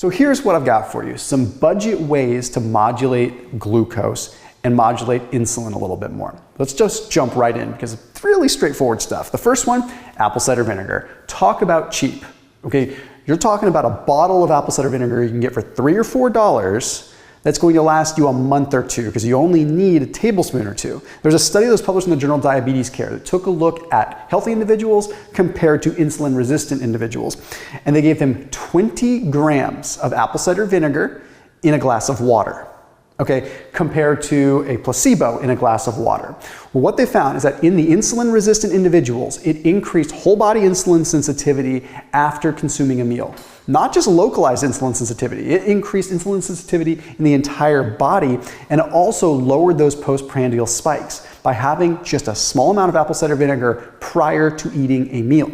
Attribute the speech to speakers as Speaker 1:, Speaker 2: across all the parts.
Speaker 1: So here's what I've got for you. Some budget ways to modulate glucose and modulate insulin a little bit more. Let's just jump right in because it's really straightforward stuff. The first one, apple cider vinegar. Talk about cheap, okay? You're talking about a bottle of apple cider vinegar you can get for $3 or $4 that's going to last you a month or two because you only need a tablespoon or two. There's a study that was published in the journal Diabetes Care that took a look at healthy individuals compared to insulin resistant individuals. And they gave them 20 grams of apple cider vinegar in a glass of water, okay, compared to a placebo in a glass of water. Well, what they found is that in the insulin resistant individuals, it increased whole body insulin sensitivity after consuming a meal. Not just localized insulin sensitivity, it increased insulin sensitivity in the entire body, and it also lowered those postprandial spikes by having just a small amount of apple cider vinegar prior to eating a meal.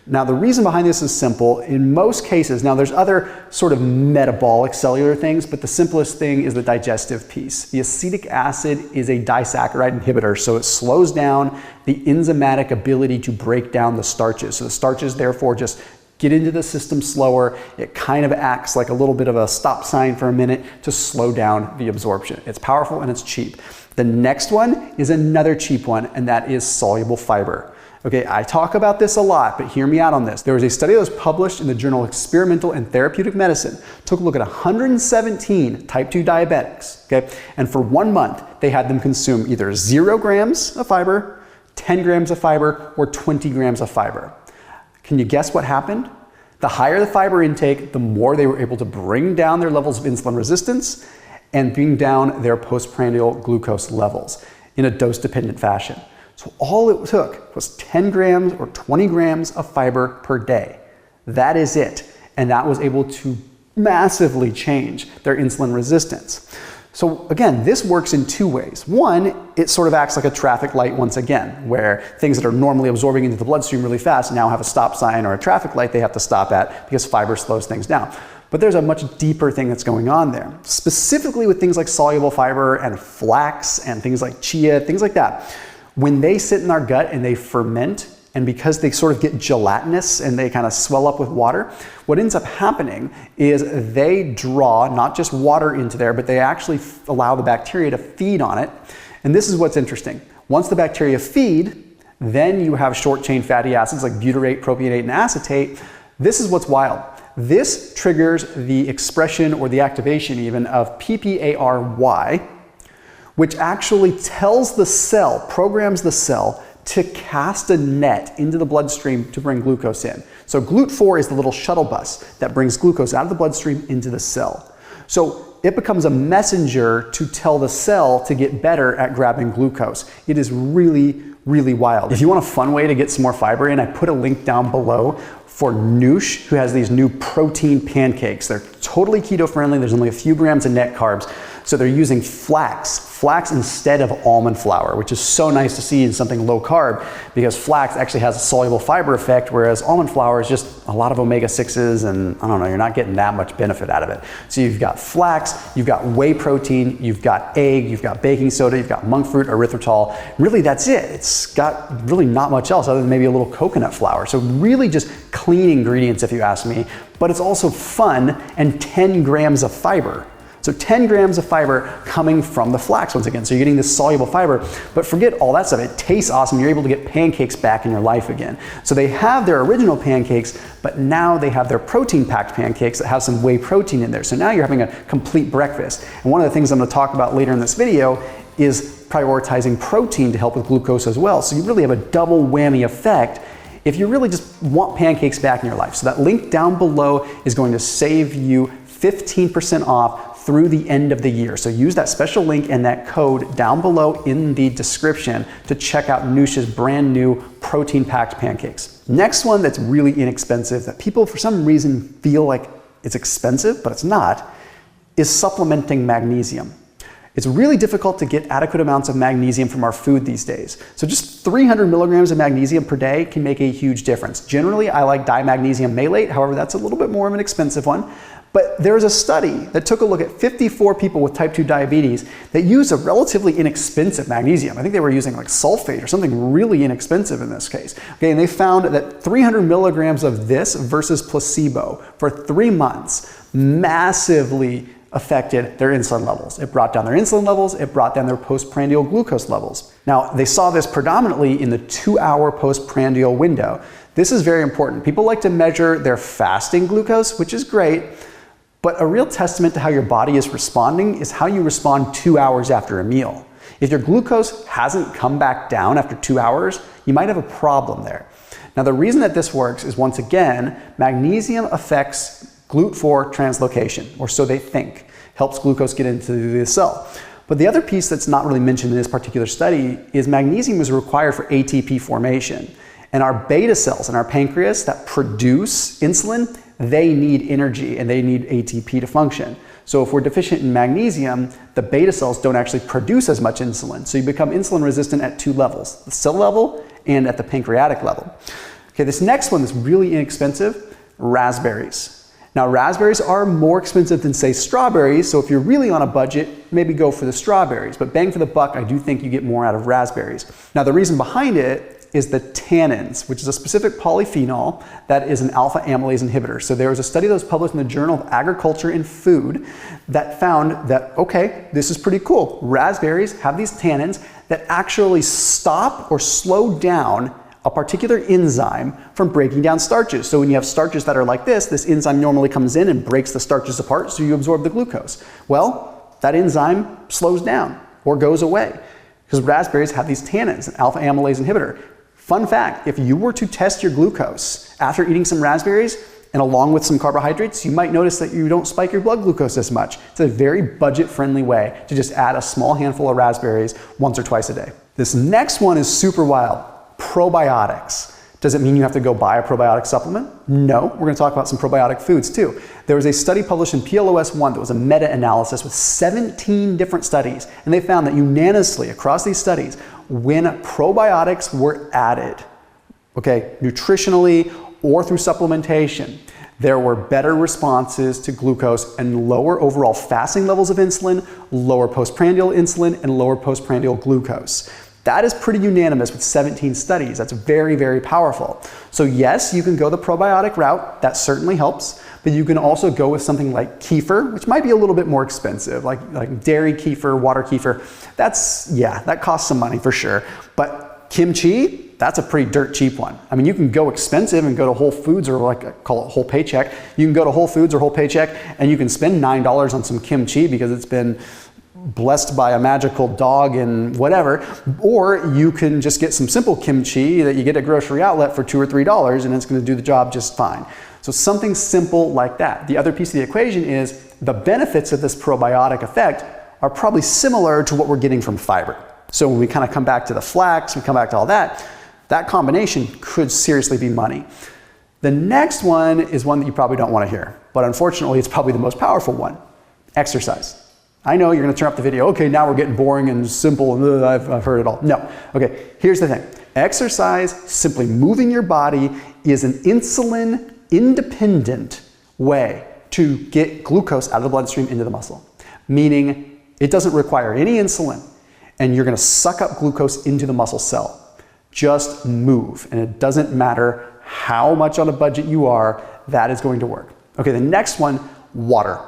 Speaker 1: Now, the reason behind this is simple. In most cases, now there's other sort of metabolic cellular things, but the simplest thing is the digestive piece. The acetic acid is a disaccharide inhibitor, so it slows down the enzymatic ability to break down the starches. So the starches therefore just get into the system slower. It kind of acts like a little bit of a stop sign for a minute to slow down the absorption. It's powerful and it's cheap. The next one is another cheap one, and that is soluble fiber. Okay, I talk about this a lot, but hear me out on this. There was a study that was published in the journal Experimental and Therapeutic Medicine, took a look at 117 type 2 diabetics, okay? And for 1 month, they had them consume either 0 grams of fiber, 10 grams of fiber, or 20 grams of fiber. Can you guess what happened? The higher the fiber intake, the more they were able to bring down their levels of insulin resistance and bring down their postprandial glucose levels in a dose-dependent fashion. So all it took was 10 grams or 20 grams of fiber per day. That is it. And that was able to massively change their insulin resistance. So again, this works in two ways. One, it sort of acts like a traffic light once again, where things that are normally absorbing into the bloodstream really fast now have a stop sign or a traffic light they have to stop at because fiber slows things down. But there's a much deeper thing that's going on there. Specifically with things like soluble fiber and flax and things like chia, things like that. When they sit in our gut and they ferment, and because they sort of get gelatinous and they kind of swell up with water, what ends up happening is they draw not just water into there, but they actually allow the bacteria to feed on it. And this is what's interesting. Once the bacteria feed, then you have short chain fatty acids like butyrate, propionate, and acetate. This is what's wild. This triggers the expression or the activation even of PPARY, which actually tells the cell, programs the cell to cast a net into the bloodstream to bring glucose in. So GLUT4 is the little shuttle bus that brings glucose out of the bloodstream into the cell. So it becomes a messenger to tell the cell to get better at grabbing glucose. It is really, really wild. If you want a fun way to get some more fiber in, I put a link down below for Nush, who has these new protein pancakes. They're totally keto friendly. There's only a few grams of net carbs. So they're using flax instead of almond flour, which is so nice to see in something low carb because flax actually has a soluble fiber effect, whereas almond flour is just a lot of omega-6s and I don't know, you're not getting that much benefit out of it. So you've got flax, you've got whey protein, you've got egg, you've got baking soda, you've got monk fruit, erythritol. Really that's it. It's got really not much else other than maybe a little coconut flour. So really just clean ingredients if you ask me, but it's also fun and 10 grams of fiber. So 10 grams of fiber coming from the flax once again. So you're getting this soluble fiber, but forget all that stuff. It tastes awesome. You're able to get pancakes back in your life again. So they have their original pancakes, but now they have their protein-packed pancakes that have some whey protein in there. So now you're having a complete breakfast. And one of the things I'm going to talk about later in this video is prioritizing protein to help with glucose as well. So you really have a double whammy effect if you really just want pancakes back in your life. So that link down below is going to save you 15% off through the end of the year. So use that special link and that code down below in the description to check out Nush's brand new protein-packed pancakes. Next one that's really inexpensive that people for some reason feel like it's expensive, but it's not, is supplementing magnesium. It's really difficult to get adequate amounts of magnesium from our food these days. So just 300 milligrams of magnesium per day can make a huge difference. Generally, I like dimagnesium malate. However, that's a little bit more of an expensive one. But there's a study that took a look at 54 people with type 2 diabetes that used a relatively inexpensive magnesium. I think they were using like sulfate or something really inexpensive in this case. Okay, and they found that 300 milligrams of this versus placebo for 3 months massively affected their insulin levels. It brought down their insulin levels, it brought down their postprandial glucose levels. Now, they saw this predominantly in the 2-hour postprandial window. This is very important. People like to measure their fasting glucose, which is great, but a real testament to how your body is responding is how you respond 2 hours after a meal. If your glucose hasn't come back down after 2 hours, you might have a problem there. Now, the reason that this works is, once again, magnesium affects GLUT4 translocation, or so they think, helps glucose get into the cell. But the other piece that's not really mentioned in this particular study is magnesium is required for ATP formation. And our beta cells in our pancreas that produce insulin, they need energy and they need ATP to function. So if we're deficient in magnesium, the beta cells don't actually produce as much insulin. So you become insulin resistant at 2 levels, the cell level and at the pancreatic level. Okay, this next one is really inexpensive, raspberries. Now, raspberries are more expensive than, say, strawberries, so if you're really on a budget, maybe go for the strawberries. But bang for the buck, I do think you get more out of raspberries. Now, the reason behind it is the tannins, which is a specific polyphenol that is an alpha amylase inhibitor. So there was a study that was published in the Journal of Agriculture and Food that found that, okay, this is pretty cool. Raspberries have these tannins that actually stop or slow down a particular enzyme from breaking down starches. So when you have starches that are like this enzyme normally comes in and breaks the starches apart so you absorb the glucose. Well, that enzyme slows down or goes away because raspberries have these tannins, an alpha amylase inhibitor. Fun fact, if you were to test your glucose after eating some raspberries and along with some carbohydrates, you might notice that you don't spike your blood glucose as much. It's a very budget-friendly way to just add a small handful of raspberries once or twice a day. This next one is super wild. Probiotics. Does it mean you have to go buy a probiotic supplement? No, we're going to talk about some probiotic foods too. There was a study published in PLOS One that was a meta-analysis with 17 different studies, and they found that unanimously across these studies, when probiotics were added, okay, nutritionally or through supplementation, there were better responses to glucose and lower overall fasting levels of insulin, lower postprandial insulin, and lower postprandial glucose. That is pretty unanimous with 17 studies. That's very, very powerful. So yes, you can go the probiotic route. That certainly helps. But you can also go with something like kefir, which might be a little bit more expensive, like dairy kefir, water kefir. That costs some money for sure. But kimchi, that's a pretty dirt cheap one. I mean, you can go expensive and go to Whole Foods, or like I call it Whole Paycheck. You can go to Whole Foods or Whole Paycheck and you can spend $9 on some kimchi because it's been blessed by a magical dog and whatever, or you can just get some simple kimchi that you get at a grocery outlet for $2 or $3 and it's going to do the job just fine. So something simple like that. The other piece of the equation is the benefits of this probiotic effect are probably similar to what we're getting from fiber. So when we kind of come back to the flax, we come back to all that, that combination could seriously be money. The next one is one that you probably don't want to hear, but unfortunately it's probably the most powerful one, exercise. I know you're going to turn up the video. Okay, now we're getting boring and simple and I've heard it all. No. Okay, here's the thing. Exercise, simply moving your body, is an insulin independent way to get glucose out of the bloodstream into the muscle. Meaning it doesn't require any insulin and you're going to suck up glucose into the muscle cell. Just move, and it doesn't matter how much on a budget you are, that is going to work. Okay, the next one, water.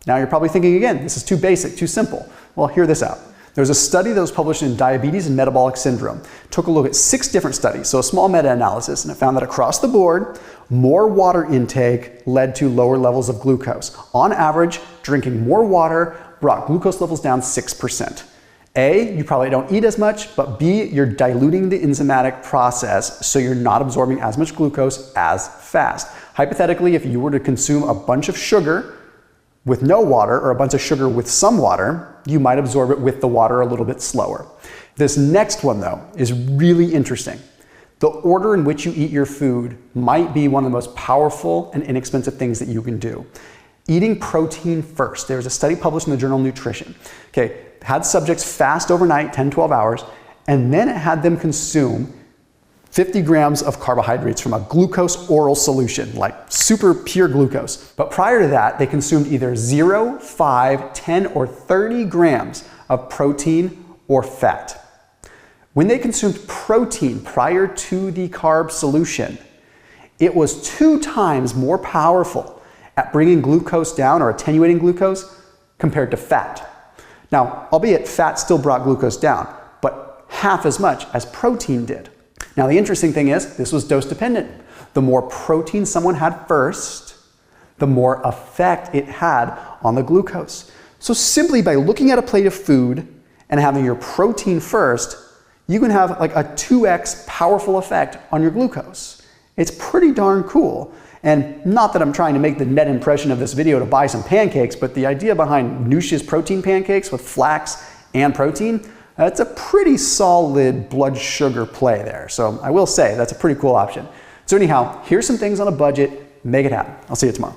Speaker 1: Now you're probably thinking again, this is too basic, too simple. Well, hear this out. There was a study that was published in Diabetes and Metabolic Syndrome. It took a look at 6 different studies, so a small meta-analysis, and it found that across the board, more water intake led to lower levels of glucose. On average, drinking more water brought glucose levels down 6%. A, you probably don't eat as much, but B, you're diluting the enzymatic process so you're not absorbing as much glucose as fast. Hypothetically, if you were to consume a bunch of sugar with no water or a bunch of sugar with some water, you might absorb it with the water a little bit slower. This next one though is really interesting. The order in which you eat your food might be one of the most powerful and inexpensive things that you can do. Eating protein first. There's a study published in the journal Nutrition. Okay, had subjects fast overnight, 10, 12 hours, and then it had them consume 50 grams of carbohydrates from a glucose oral solution, like super pure glucose. But prior to that, they consumed either 0, 5, 10, or 30 grams of protein or fat. When they consumed protein prior to the carb solution, it was 2 times more powerful at bringing glucose down or attenuating glucose compared to fat. Now, albeit fat still brought glucose down, but half as much as protein did. Now, the interesting thing is, this was dose dependent. The more protein someone had first, the more effect it had on the glucose. So simply by looking at a plate of food and having your protein first, you can have like a 2x powerful effect on your glucose. It's pretty darn cool. And not that I'm trying to make the net impression of this video to buy some pancakes, but the idea behind Nush's protein pancakes with flax and protein, that's a pretty solid blood sugar play there. So I will say that's a pretty cool option. So anyhow, here's some things on a budget. Make it happen. I'll see you tomorrow.